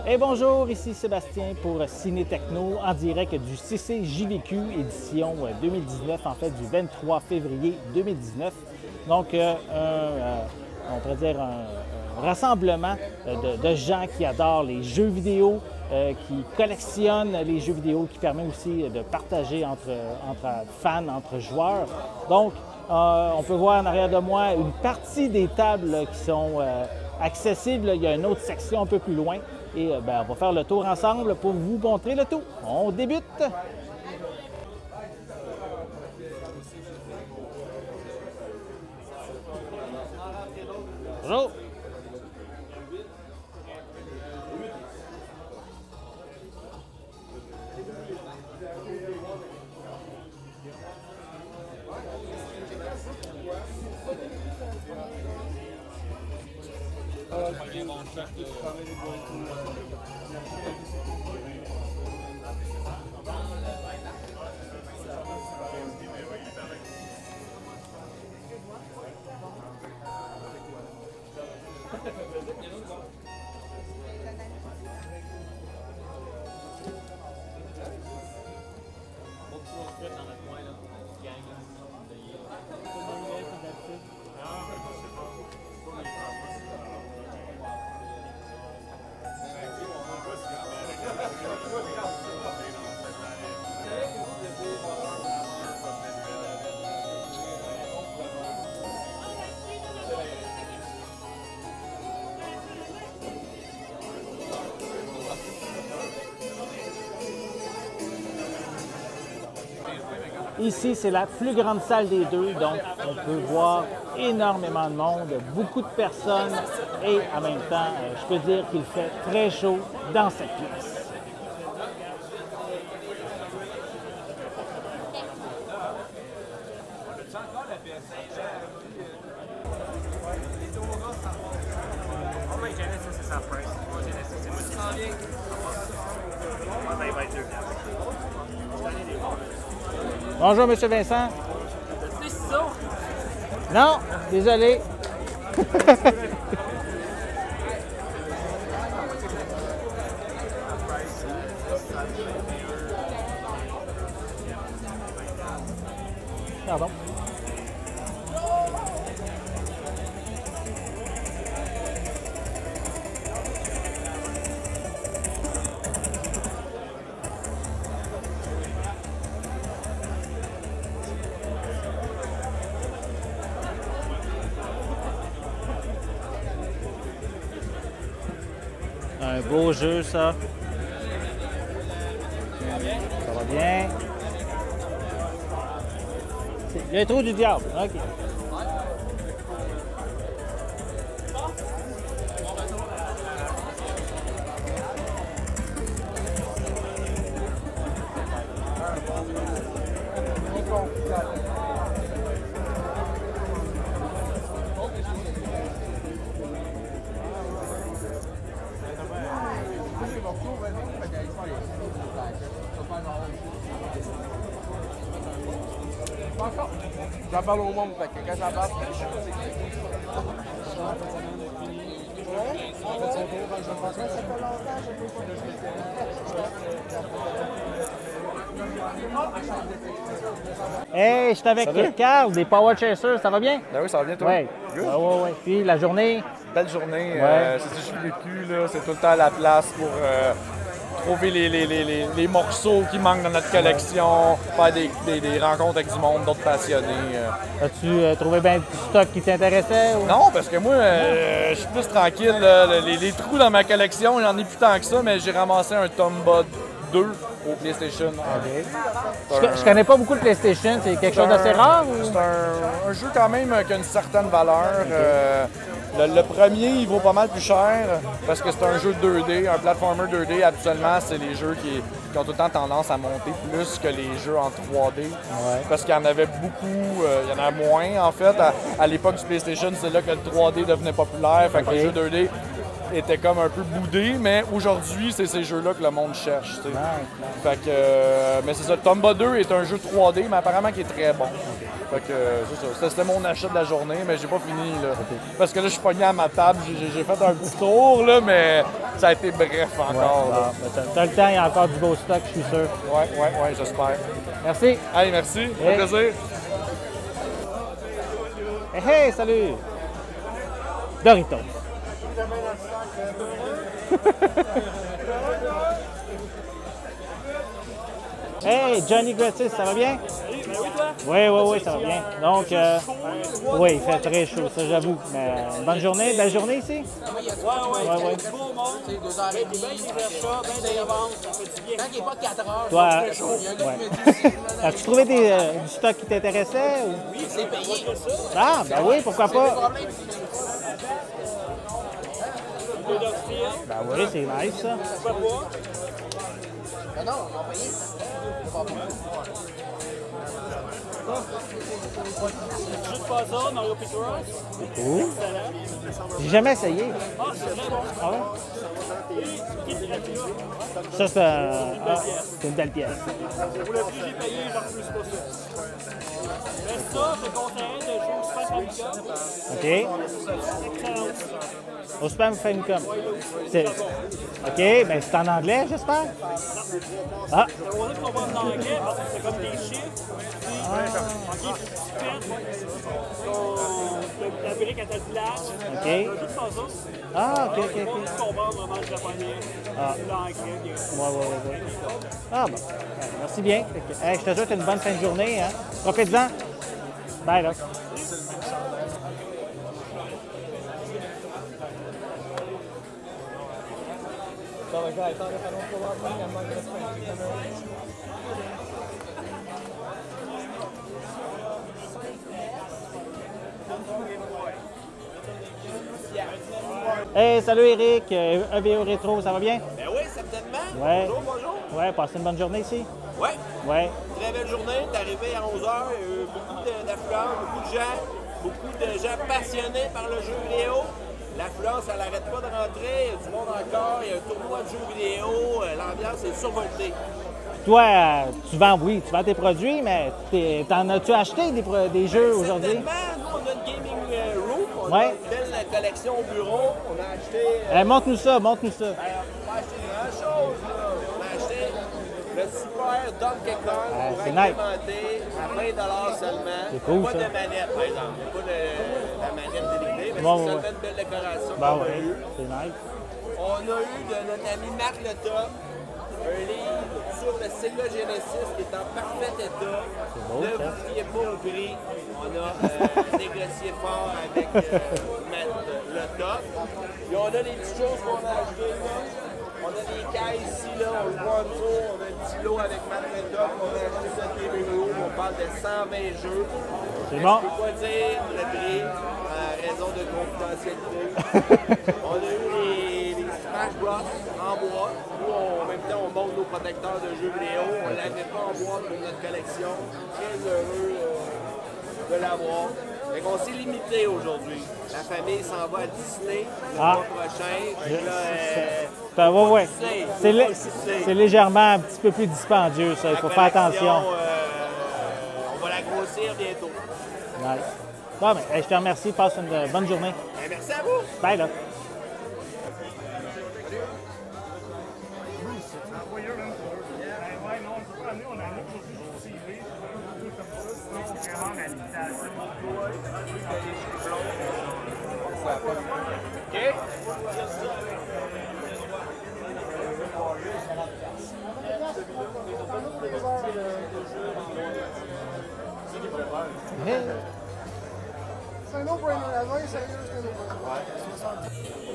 Hey bonjour, ici Sébastien pour Ciné Techno en direct du CCJVQ édition 2019, en fait du 23 février 2019. Donc, on pourrait dire un rassemblement de gens qui adorent les jeux vidéo, qui collectionnent les jeux vidéo, qui permet aussi de partager entre fans, entre joueurs. Donc, on peut voir en arrière de moi une partie des tables qui sont accessibles. Il y a une autre section un peu plus loin. Et on va faire le tour ensemble pour vous montrer le tout. On débute! Bonjour! Ici, c'est la plus grande salle des deux, donc on peut voir énormément de monde, beaucoup de personnes et en même temps, je peux dire qu'il fait très chaud dans cette pièce. Bonjour, M. Vincent. Des ciseaux? Non, désolé. Pardon. Un beau jeu, ça. Ça va bien. C'est l'intro du diable. OK. J'en parle au monde, fait que quand ça passe. Hey, je suis avec Carl des Power Chasers, ça va bien? Ben oui, ça va bien, toi? Oui. Oui. Puis la journée? Belle journée. Ouais. C'est ce que j'ai vécu, là. C'est tout le temps la place pour trouver les morceaux qui manquent dans notre collection, faire des rencontres avec du monde, d'autres passionnés. As-tu trouvé bien du stock qui t'intéressait? Ou? Non, parce que moi, je suis plus tranquille. Là. Les trous dans ma collection, il n'y en a plus tant que ça, mais j'ai ramassé un Tomba 2 au PlayStation. Okay. Je connais pas beaucoup de PlayStation. C'est quelque chose d'assez rare? Ou? C'est un jeu quand même qui a une certaine valeur. Okay. Le premier, il vaut pas mal plus cher parce que c'est un jeu 2D, un platformer 2D. Habituellement, c'est les jeux qui ont tout le temps tendance à monter plus que les jeux en 3D. Ouais. Parce qu'il y en avait beaucoup, il y en a moins en fait. À l'époque du PlayStation, c'est là que le 3D devenait populaire. Fait que les jeux 2D était comme un peu boudé, mais aujourd'hui, c'est ces jeux-là que le monde cherche. Tu sais. Fait que, mais c'est ça, le Tomba 2 est un jeu 3D, mais apparemment qui est très bon. Fait que c'est ça. C'était mon achat de la journée, mais j'ai pas fini. Là. Parce que là, je suis pogné à ma table, j'ai fait un petit tour, là, mais ça a été bref encore. T'as le temps, il y a encore du beau stock, je suis sûr. Ouais, j'espère. Merci. Hey, merci. Ça fait plaisir. Hey, salut! Doritos. Hey, Johnny Gratis, ça va bien? Oui, ça va bien. Donc, oui, il fait très chaud, ça j'avoue. Mais bonne journée, belle journée ici? Oui. Beau monde, c'est 2h30, tant qu'il n'est pas 4 heures, toi, c'est chaud. as-tu trouvé du stock qui t'intéressait? Ou... Oui, c'est payé. Ah, ben oui, pourquoi pas? Ben oui, c'est nice ça. Non, on va payer. Jeu de puzzle, Mario Picross. Cool. Excellent. J'ai jamais essayé. Ah, c'est très bon. Ah ouais? Qui est Dracula? Ça, c'est une belle pièce. Pour le prix que j'ai payé, j'en refuse pas ça. Mais ça, je te conseillerais de jouer au Super Famicom. OK. Excellent. Au Super Famicom. OK, mais c'est en anglais, j'espère? Ah, C'est pour ça qu'on va en anglais, parce que c'est comme des chiffres. OK, tu pètes la brique à telle place. OK. Un jeu de puzzle. Ah, OK. Tu comprends vraiment le japonais, l'anglais. Ouais. Ah bon. Merci bien. Hey, je te souhaite une bonne fin de journée. Hein? Profite-en. Bye, là. Hey, salut Eric, EVO Rétro, ça va bien? Ben oui, certainement. Ouais. Bonjour. Ouais, passez une bonne journée ici? Oui, Ouais. très belle journée. T'es arrivé à 11h, beaucoup d'affluence, beaucoup de gens passionnés par le jeu vidéo. L'affluence, elle n'arrête pas de rentrer, il y a du monde encore, il y a un tournoi de jeux vidéo, l'ambiance est survoltée. Toi, tu vends tes produits, mais t'en as-tu acheté des jeux aujourd'hui? Certainement, nous, on a une gaming room, on Ouais. a une belle collection au bureau, on a acheté... Montre-nous ça. On n'a pas acheté grand-chose, là. On a acheté le super Donkey Kong pour c'est nice. implémenter à 20$ seulement. C'est cool, pas ça. de manette, par exemple. Il n'y a pas de la manette délivrée, mais Bon, c'est ouais. seulement une belle décoration Ben qu'on a ouais, eu. c'est nice. On a eu de notre ami Marc Le Top un livre sur le Sega Genesis qui est en parfait état. beau, Ne ça. vous fiez pas au prix. On a négocié fort avec Matt Le Top. Et on a des petites choses qu'on a achetées. Là. On a des cailles ici, là, on le voit en dessous. On a un petit lot avec Matt Le Top. On a acheté ça chez Gaming. On parle de 120 jeux. C'est bon. Je ne peux pas dire le prix à raison de confidentialité. On a eu les Smash Bros en bois. Nous, en même temps, on monte nos protecteurs de jeux vidéo. On ne l'avait pas en bois pour notre collection. Très heureux de l'avoir. Fait qu'on s'est limité aujourd'hui. La famille s'en va à Disney le mois prochain. Fait que là, Ouais. Disney, C'est légèrement un petit peu plus dispendieux, ça. Il faut faire attention. On va la grossir bientôt. Nice. Bon, ben, hey, je te remercie. Passe une bonne journée. Et merci à vous. Bye, là. Hey. C'est un no-brainer. À 20, sérieux, c'est un no-brainer.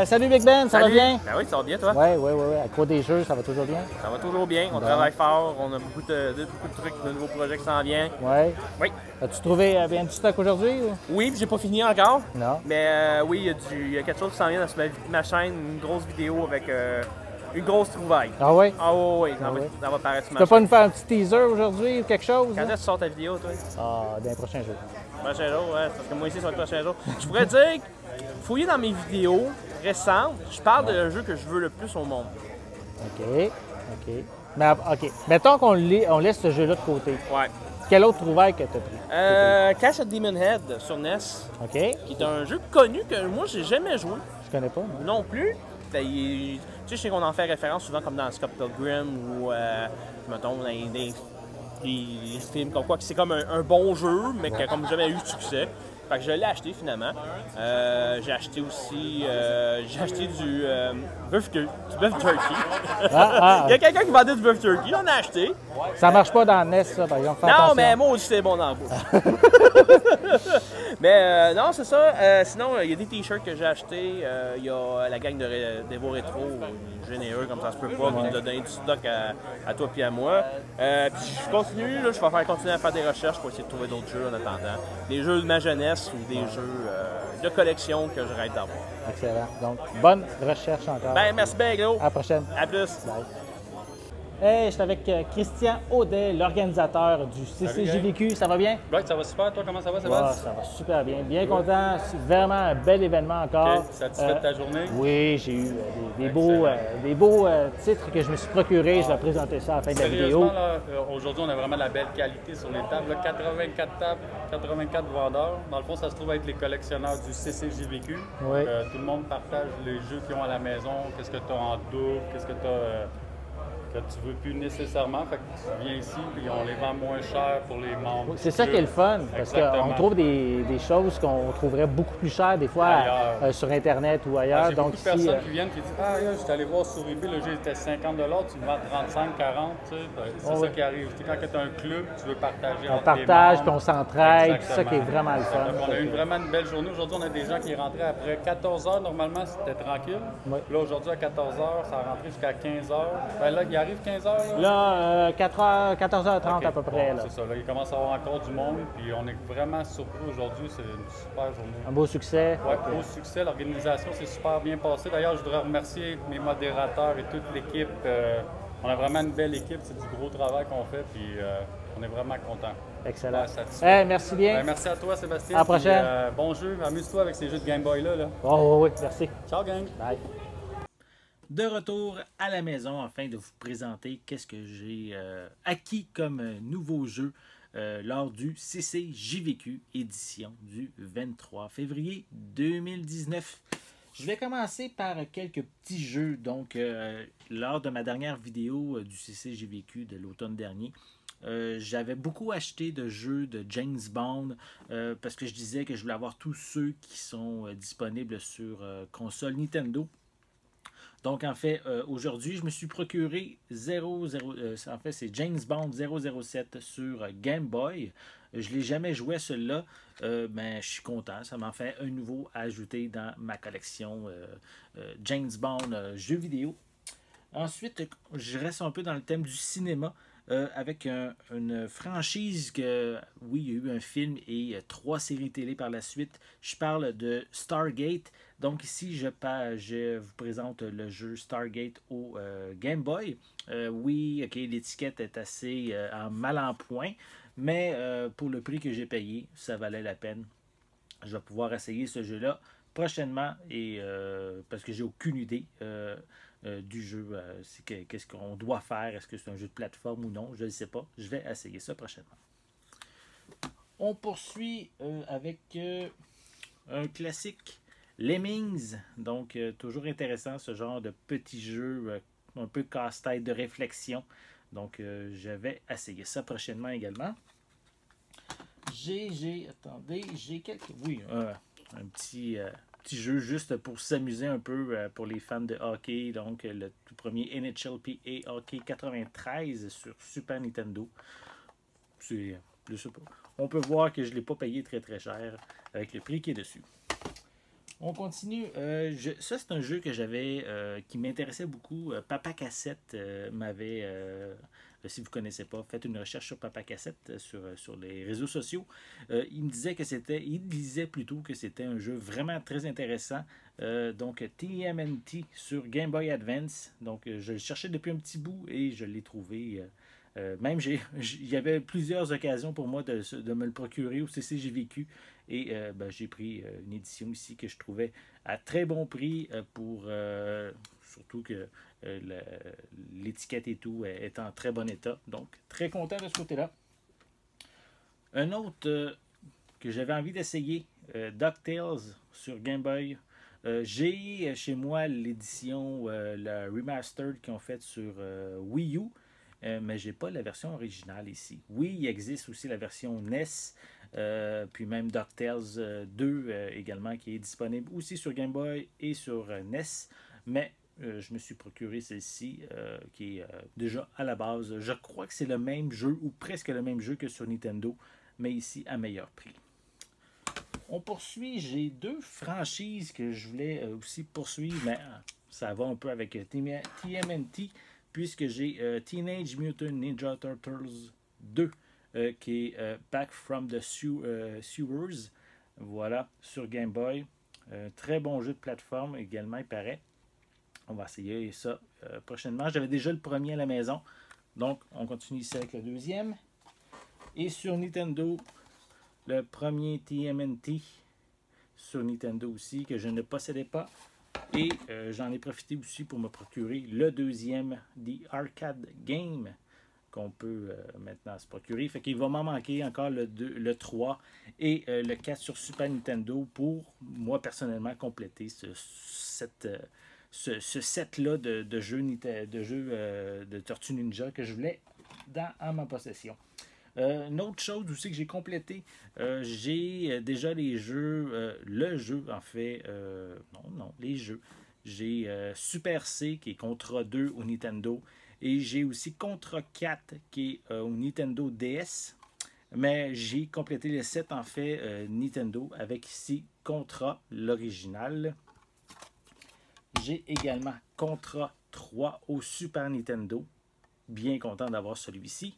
salut Big Ben, ça va bien? Ben oui, ça va bien, toi? Oui. À cause des jeux, ça va toujours bien? Ça va toujours bien. On travaille fort. On a beaucoup de trucs, de nouveaux projets qui s'en viennent. Oui. Oui. As-tu trouvé bien du stock aujourd'hui? Ou? Oui, puis j'ai pas fini encore. Non. Mais oui, il y a quelque chose qui s'en vient sur ma chaîne, une grosse vidéo avec une grosse trouvaille. Ah oui? Ah oui, ça va paraître sur Tu ma peux pas chaîne. nous faire un petit teaser aujourd'hui ou quelque chose? Quand là? est-ce que tu sors ta vidéo, toi? Ah, dans les prochains jours. Prochain jour, ouais. Parce que moi ici, ça va être le prochain jour. Je pourrais dire, fouiller dans mes vidéos récentes, je parle de jeu que je veux le plus au monde. OK. Mais, OK. Mettons qu'on laisse ce jeu-là de côté. Ouais. Quel autre trouvaille que tu as pris? Cash at Demon Head sur NES, OK. qui est un jeu connu que moi, j'ai jamais joué. Je connais pas. Non plus. Ben, tu sais, je sais qu'on en fait référence souvent comme dans Scott Pilgrim ou, mettons, dans des films comme quoi, que c'est comme un bon jeu, mais qui a comme jamais eu de succès. Fait que je l'ai acheté finalement. J'ai acheté aussi du bœuf jerky. Il y a quelqu'un qui vendait du bœuf jerky, j'en ai acheté. Ça marche pas dans NES, ça, par exemple. Fais Non, attention. mais moi aussi, c'est bon dans la bouche. Mais non, c'est ça. Sinon, il y a des t-shirts que j'ai achetés. Il y a la gang d'Evo Rétro, généreux comme ça se peut pas, qui nous a donné du stock à toi et à moi. Puis je continue, là, je vais continuer à faire des recherches pour essayer de trouver d'autres jeux en attendant. Des jeux de ma jeunesse ou des jeux de collection que je rêve d'avoir. Excellent. Donc, bonne recherche encore. Ben, merci bien, gros. À la prochaine. À plus. Bye. Hey, je suis avec Christian Audet, l'organisateur du CCJVQ. Ça va bien? Oui, ça va super. Toi, comment ça va, Sébastien? Ça va super bien. Bien content. C'est vraiment un bel événement encore. Okay. Satisfait de ta journée? Oui, j'ai eu des beaux titres que je me suis procurés. Je vais présenter ça à la fin de la vidéo. Aujourd'hui, on a vraiment de la belle qualité sur les tables. Là, 84 tables, 84 vendeurs. Dans le fond, ça se trouve être les collectionneurs du CCJVQ. Oui. Tout le monde partage les jeux qu'ils ont à la maison. Qu'est-ce que tu as en double? Qu'est-ce que tu as... que tu ne veux plus nécessairement, fait que tu viens ici et on les vend moins cher pour les membres. C'est ça qui est le fun, parce qu'on trouve des choses qu'on trouverait beaucoup plus chères des fois sur Internet ou ailleurs. J'ai beaucoup de personnes qui viennent et qui disent « Ah, je suis allé voir sur eBay, le jeu était 50 $, tu me vends 35, 40 », c'est ça qui arrive. Quand tu as un club, tu veux partager on entre partage, les puis on s'entraide, c'est ça qui est vraiment le fun. Donc, on a eu vraiment une belle journée. Aujourd'hui, on a des gens qui rentraient après 14 heures. Normalement, c'était tranquille. Oui. Là, aujourd'hui, à 14 heures, ça a rentré jusqu'à 15 heures. Ben là, il arrive 15 heures. Là, 14h30 okay. à peu près. Bon, c'est ça. Là, il commence à y avoir encore du monde. Puis on est vraiment surpris aujourd'hui. C'est une super journée. Un beau succès. Oui, beau succès. L'organisation s'est super bien passée. D'ailleurs, je voudrais remercier mes modérateurs et toute l'équipe. On a vraiment une belle équipe. C'est du gros travail qu'on fait. Puis on est vraiment contents. Excellent. Hey, merci bien. Merci à toi, Sébastien. À la prochaine. Puis, bon jeu. Amuse-toi avec ces jeux de Game Boy là. Oh, oui, merci. Ciao, gang. Bye. De retour à la maison afin de vous présenter qu'est-ce que j'ai acquis comme nouveau jeu lors du CCJVQ édition du 23 février 2019. Je vais commencer par quelques petits jeux. Donc, lors de ma dernière vidéo du CCJVQ de l'automne dernier, j'avais beaucoup acheté de jeux de James Bond parce que je disais que je voulais avoir tous ceux qui sont disponibles sur console Nintendo. Donc, en fait, aujourd'hui, je me suis procuré c'est James Bond 007 sur Game Boy. Je ne l'ai jamais joué à celui-là, mais je suis content. Ça m'en fait un nouveau à ajouter dans ma collection James Bond jeux vidéo. Ensuite, je reste un peu dans le thème du cinéma. Avec une franchise que, oui, il y a eu un film et 3 séries télé par la suite. Je parle de Stargate. Donc ici, je vous présente le jeu Stargate au Game Boy. Oui, ok, l'étiquette est assez mal en point, mais pour le prix que j'ai payé, ça valait la peine. Je vais pouvoir essayer ce jeu-là prochainement et parce que j'ai aucune idée du jeu, qu'est-ce qu'on doit faire, est-ce que c'est un jeu de plateforme ou non, je ne sais pas, je vais essayer ça prochainement. On poursuit avec un classique, Lemmings, donc toujours intéressant ce genre de petit jeu un peu casse-tête de réflexion, donc je vais essayer ça prochainement également. J'ai quelques, un petit jeu juste pour s'amuser un peu pour les fans de hockey. Donc, le tout premier NHLPA Hockey 93 sur Super Nintendo. Je sais pas. On peut voir que je ne l'ai pas payé très très cher avec le prix qui est dessus. On continue. Ça, c'est un jeu que j'avais, qui m'intéressait beaucoup. Papa Cassette m'avait, si vous ne connaissez pas, faites une recherche sur Papa Cassette sur les réseaux sociaux. Il me disait que il disait plutôt que c'était un jeu vraiment très intéressant. Donc TMNT sur Game Boy Advance. Donc je le cherchais depuis un petit bout et je l'ai trouvé. Même il y avait plusieurs occasions pour moi de me le procurer au CCJVQ et j'ai pris une édition ici que je trouvais à très bon prix surtout que l'étiquette et tout est en très bon état. Donc très content de ce côté-là. Un autre que j'avais envie d'essayer, DuckTales sur Game Boy. J'ai chez moi l'édition, la remastered qu'ils ont faite sur Wii U. Mais je n'ai pas la version originale ici. Oui, il existe aussi la version NES, puis même DuckTales 2 également, qui est disponible aussi sur Game Boy et sur NES. Mais je me suis procuré celle-ci, qui est déjà à la base. Je crois que c'est le même jeu, ou presque le même jeu que sur Nintendo, mais ici à meilleur prix. On poursuit. J'ai deux franchises que je voulais aussi poursuivre, mais ça va un peu avec TMNT. Puisque j'ai Teenage Mutant Ninja Turtles 2, qui est Back from the Sewers, voilà, sur Game Boy. Très bon jeu de plateforme également, il paraît. On va essayer ça prochainement. J'avais déjà le premier à la maison, donc on continue ici avec le deuxième. Et sur Nintendo, le premier TMNT sur Nintendo aussi, que je ne possédais pas. Et j'en ai profité aussi pour me procurer le deuxième The Arcade Game qu'on peut maintenant se procurer. Fait qu'il va m'en manquer encore le 3 et le 4 sur Super Nintendo pour moi personnellement compléter ce set-là de jeux de Tortue Ninja que je voulais en ma possession. Une autre chose aussi que j'ai complété, j'ai déjà les jeux, les jeux. J'ai Super C qui est Contra 2 au Nintendo et j'ai aussi Contra 4 qui est au Nintendo DS. Mais j'ai complété le set en fait Nintendo avec ici Contra, l'original. J'ai également Contra 3 au Super Nintendo. Bien content d'avoir celui-ci.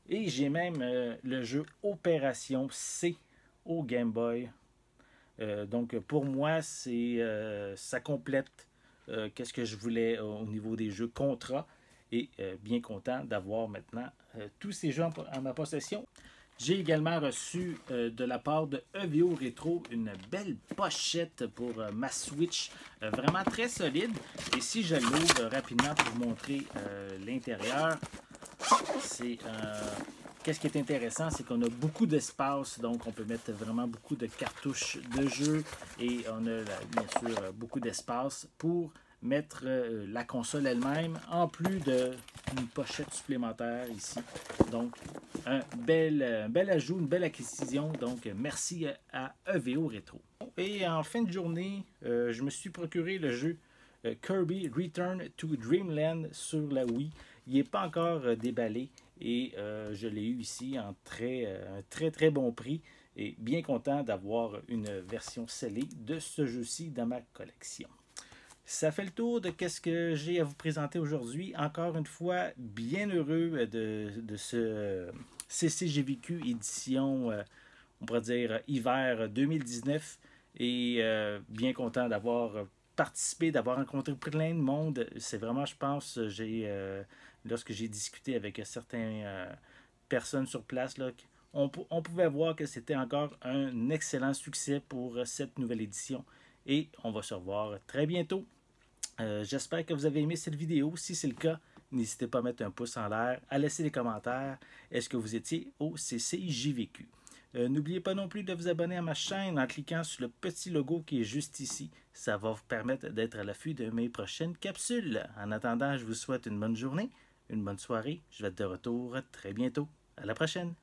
Et j'ai même le jeu Opération C au Game Boy. Donc pour moi, ça complète qu'est-ce que je voulais au niveau des jeux Contra. Et bien content d'avoir maintenant tous ces jeux en ma possession. J'ai également reçu de la part de EVO Retro une belle pochette pour ma Switch, vraiment très solide. Et si je l'ouvre rapidement pour vous montrer l'intérieur, qu'est-ce qui est intéressant, c'est qu'on a beaucoup d'espace, donc on peut mettre vraiment beaucoup de cartouches de jeu et on a bien sûr beaucoup d'espace pour mettre la console elle-même, en plus d'une pochette supplémentaire ici. Donc, un bel ajout, une belle acquisition. Donc, merci à EVO Retro. Et en fin de journée, je me suis procuré le jeu Kirby Return to Dreamland sur la Wii. Il n'est pas encore déballé et je l'ai eu ici en un très bon prix. Et bien content d'avoir une version scellée de ce jeu-ci dans ma collection. Ça fait le tour de ce que j'ai à vous présenter aujourd'hui. Encore une fois, bien heureux de ce CCJVQ édition, on pourrait dire hiver 2019. Et bien content d'avoir participé, d'avoir rencontré plein de monde. C'est vraiment, je pense, lorsque j'ai discuté avec certaines personnes sur place, là, on pouvait voir que c'était encore un excellent succès pour cette nouvelle édition. Et on va se revoir très bientôt. J'espère que vous avez aimé cette vidéo. Si c'est le cas, n'hésitez pas à mettre un pouce en l'air, à laisser des commentaires. Est-ce que vous étiez au CCJVQ? N'oubliez pas non plus de vous abonner à ma chaîne en cliquant sur le petit logo qui est juste ici. Ça va vous permettre d'être à l'affût de mes prochaines capsules. En attendant, je vous souhaite une bonne journée, une bonne soirée. Je vais être de retour très bientôt. À la prochaine!